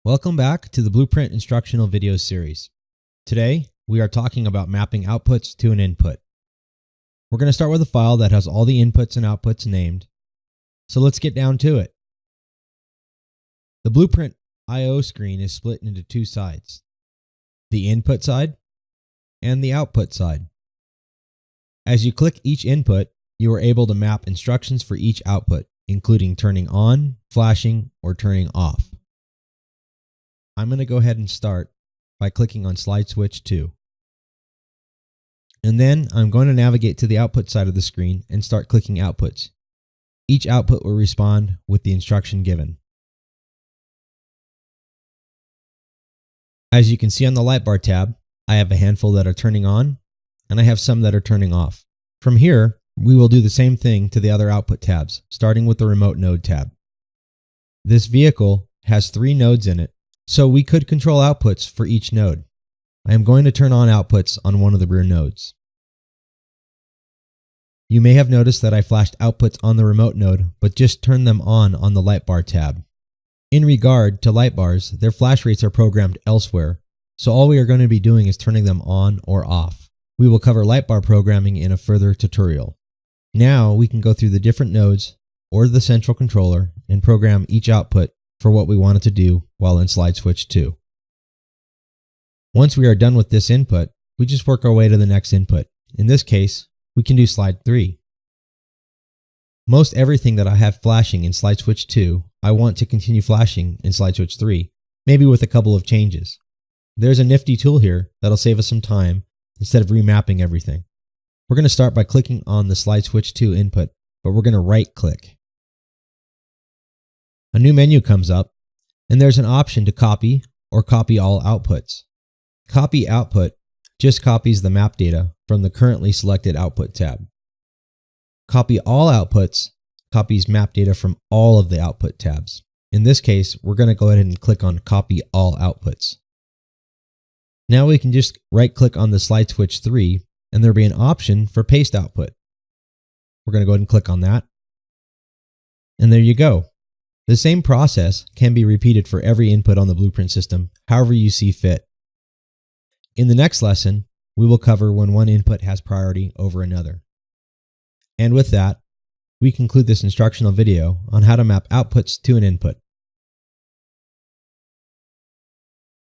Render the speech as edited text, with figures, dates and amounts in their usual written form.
Welcome back to the Blueprint instructional video series. Today, we are talking about mapping outputs to an input. We're going to start with a file that has all the inputs and outputs named. So let's get down to it. The Blueprint I/O screen is split into two sides, the input side and the output side. As you click each input, you are able to map instructions for each output, including turning on, flashing, or turning off. I'm going to go ahead and start by clicking on Slide Switch 2. And then I'm going to navigate to the output side of the screen and start clicking Outputs. Each output will respond with the instruction given. As you can see on the light bar tab, I have a handful that are turning on, and I have some that are turning off. From here, we will do the same thing to the other output tabs, starting with the Remote Node tab. This vehicle has 3 nodes in it, so we could control outputs for each node. I am going to turn on outputs on one of the rear nodes. You may have noticed that I flashed outputs on the remote node, but just turned them on the light bar tab. In regard to light bars, their flash rates are programmed elsewhere, so all we are going to be doing is turning them on or off. We will cover light bar programming in a further tutorial. Now we can go through the different nodes or the central controller and program each output for what we want it to do while in Slide Switch 2. Once we are done with this input, we just work our way to the next input. In this case, we can do Slide 3. Most everything that I have flashing in Slide Switch 2, I want to continue flashing in Slide Switch 3, maybe with a couple of changes. There's a nifty tool here that'll save us some time instead of remapping everything. We're going to start by clicking on the Slide Switch 2 input, but we're going to right-click. A new menu comes up, and there's an option to copy or copy all outputs. Copy output just copies the map data from the currently selected output tab. Copy all outputs copies map data from all of the output tabs. In this case, we're going to go ahead and click on Copy All Outputs. Now we can just right-click on the Slide Switch 3, and there'll be an option for Paste Output. We're going to go ahead and click on that. And there you go. The same process can be repeated for every input on the Blueprint system, however you see fit. In the next lesson, we will cover when one input has priority over another. And with that, we conclude this instructional video on how to map outputs to an input.